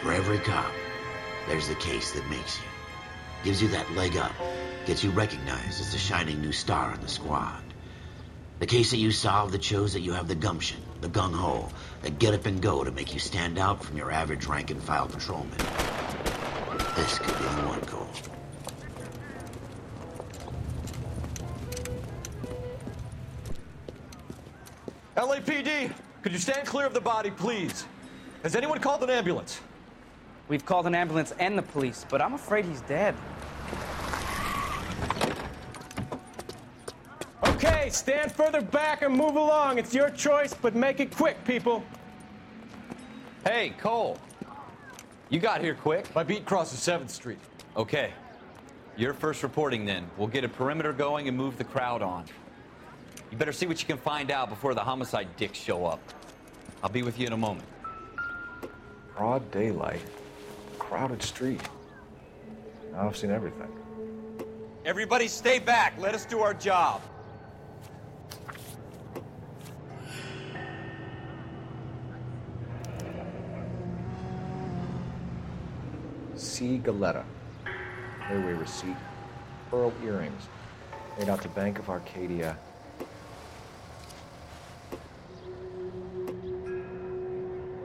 For every cop, there's the case that makes you. Gives you that leg up, gets you recognized as the shining new star in the squad. The case that you solve that shows that you have the gumption, the gung-ho, the get up and go to make you stand out from your average rank-and-file patrolman. This could be the one, Cole. LAPD, could you stand clear of the body, please? Has anyone called an ambulance? We've called an ambulance and the police, but I'm afraid he's dead. Okay, stand further back and move along. It's your choice, but make it quick, people. Hey, Cole. You got here quick. My beat crosses 7th Street. Okay. You're first reporting then. We'll get a perimeter going and move the crowd on. You better see what you can find out before the homicide dicks show up. I'll be with you in a moment. Broad daylight. Crowded street. Now I've seen everything. Everybody stay back. Let us do our job. C. Galetta. Airway receipt. Pearl earrings. Made out to Bank of Arcadia.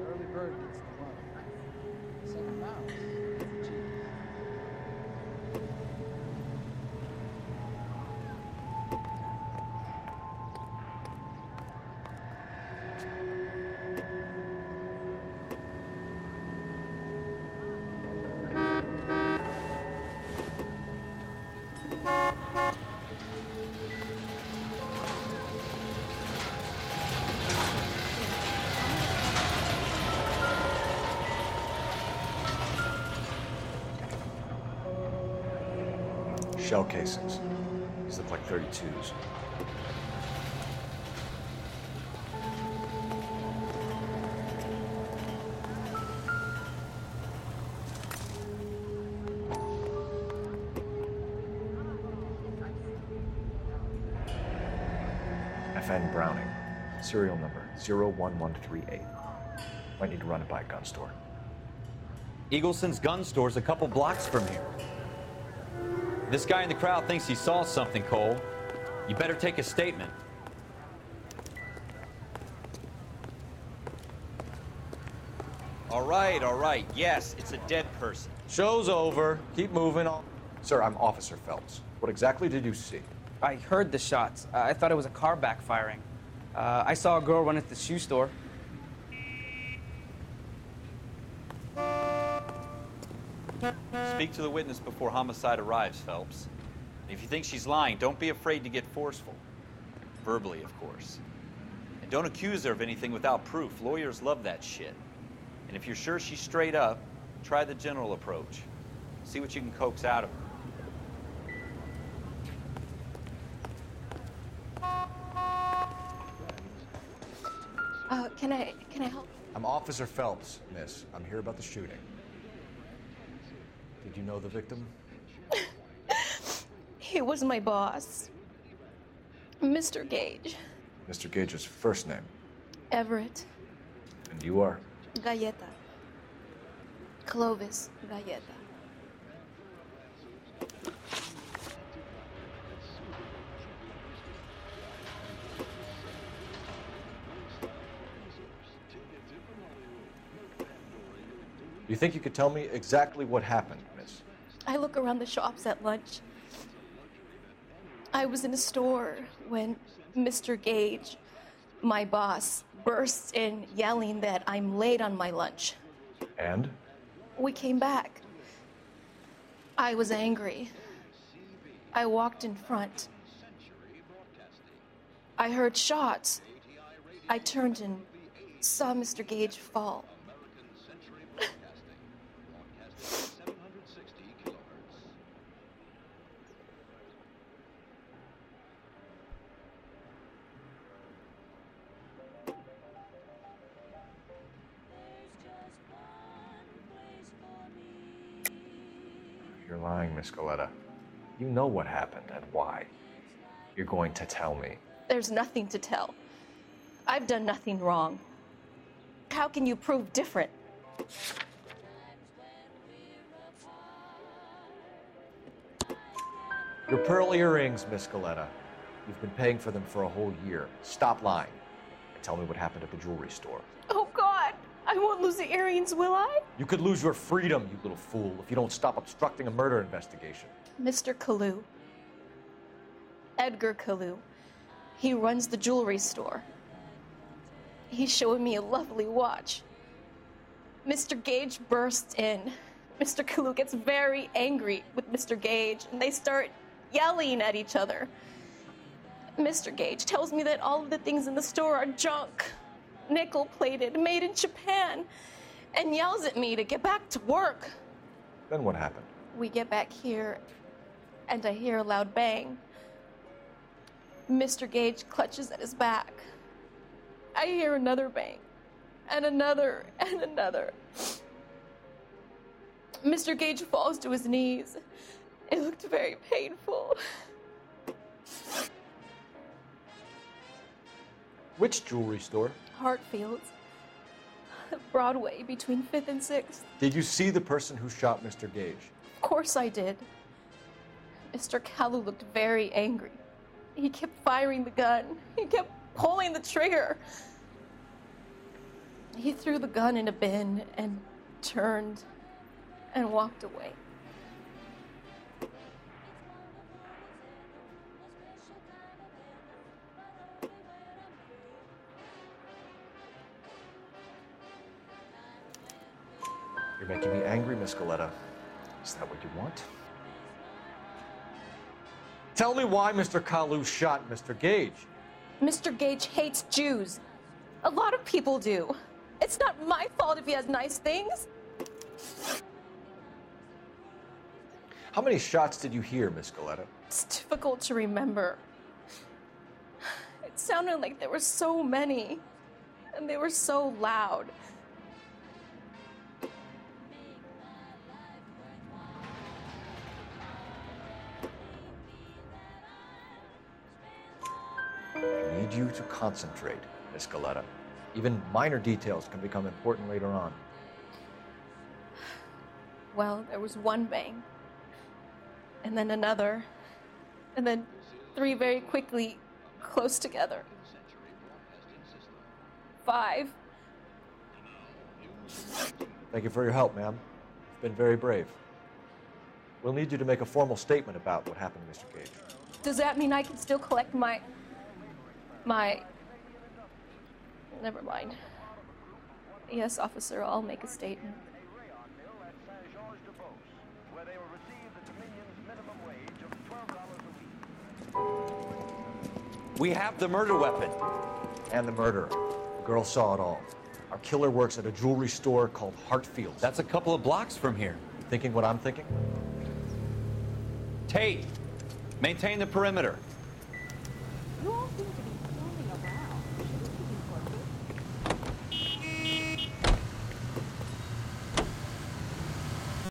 Early bird gets the worm. Second mouse gets the cheese. Shell casings. These look like 32s. FN Browning. Serial number 01138. Might need to run it by a gun store. Eagleson's gun store's a couple blocks from here. This guy in the crowd thinks he saw something, Cole. You better take a statement. All right. Yes, it's a dead person. Show's over. Keep moving on. Sir, I'm Officer Phelps. What exactly did you see? I heard the shots. I thought it was a car backfiring. I saw a girl run at the shoe store. Speak to the witness before homicide arrives, Phelps. If you think she's lying, don't be afraid to get forceful. Verbally, of course. And don't accuse her of anything without proof. Lawyers love that shit. And if you're sure she's straight up, try the general approach. See what you can coax out of her. Can I help? I'm Officer Phelps, miss. I'm here about the shooting. Did you know the victim? He was my boss, Mr. Gage. Mr. Gage's first name. Everett. And you are? Galleta. Clovis Galleta. You think you could tell me exactly what happened, miss? I look around the shops at lunch. I was in a store when Mr. Gage, my boss, bursts in yelling that I'm late on my lunch. And? We came back. I was angry. I walked in front. I heard shots. I turned and saw Mr. Gage fall. You're lying, Miss Galetta. You know what happened and why. You're going to tell me. There's nothing to tell. I've done nothing wrong. How can you prove different? Your pearl earrings, Miss Galetta. You've been paying for them for a whole year. Stop lying. And tell me what happened at the jewelry store. Oh, God. I won't lose the earrings, will I? You could lose your freedom, you little fool, if you don't stop obstructing a murder investigation. Mr. Kalu. Edgar Kalu. He runs the jewelry store. He's showing me a lovely watch. Mr. Gage bursts in. Mr. Kalu gets very angry with Mr. Gage, and they start yelling at each other. Mr. Gage tells me that all of the things in the store are junk, nickel-plated, made in Japan, and yells at me to get back to work. Then what happened? We get back here, and I hear a loud bang. Mr. Gage clutches at his back. I hear another bang, and another, and another. Mr. Gage falls to his knees. It looked very painful. Which jewelry store? Hartfield's. Broadway, between 5th and 6th. Did you see the person who shot Mr. Gage? Of course I did. Mr. Kalu looked very angry. He kept firing the gun. He kept pulling the trigger. He threw the gun in a bin and turned and walked away. You're making me angry, Miss Galetta. Is that what you want? Tell me why Mr. Kalu shot Mr. Gage. Mr. Gage hates Jews. A lot of people do. It's not my fault if he has nice things. How many shots did you hear, Miss Galetta? It's difficult to remember. It sounded like there were so many, and they were so loud. I need you to concentrate, Miss Galetta. Even minor details can become important later on. Well, there was one bang, and then another, and then 3 very quickly, close together. 5. Thank you for your help, ma'am. You've been very brave. We'll need you to make a formal statement about what happened to Mr. Gage. Does that mean I can still collect my... Never mind. Yes, officer, I'll make a statement. We have the murder weapon. And the murderer. The girl saw it all. Our killer works at a jewelry store called Hartfield's. That's a couple of blocks from here. Thinking what I'm thinking? Tate, maintain the perimeter. You all seem to be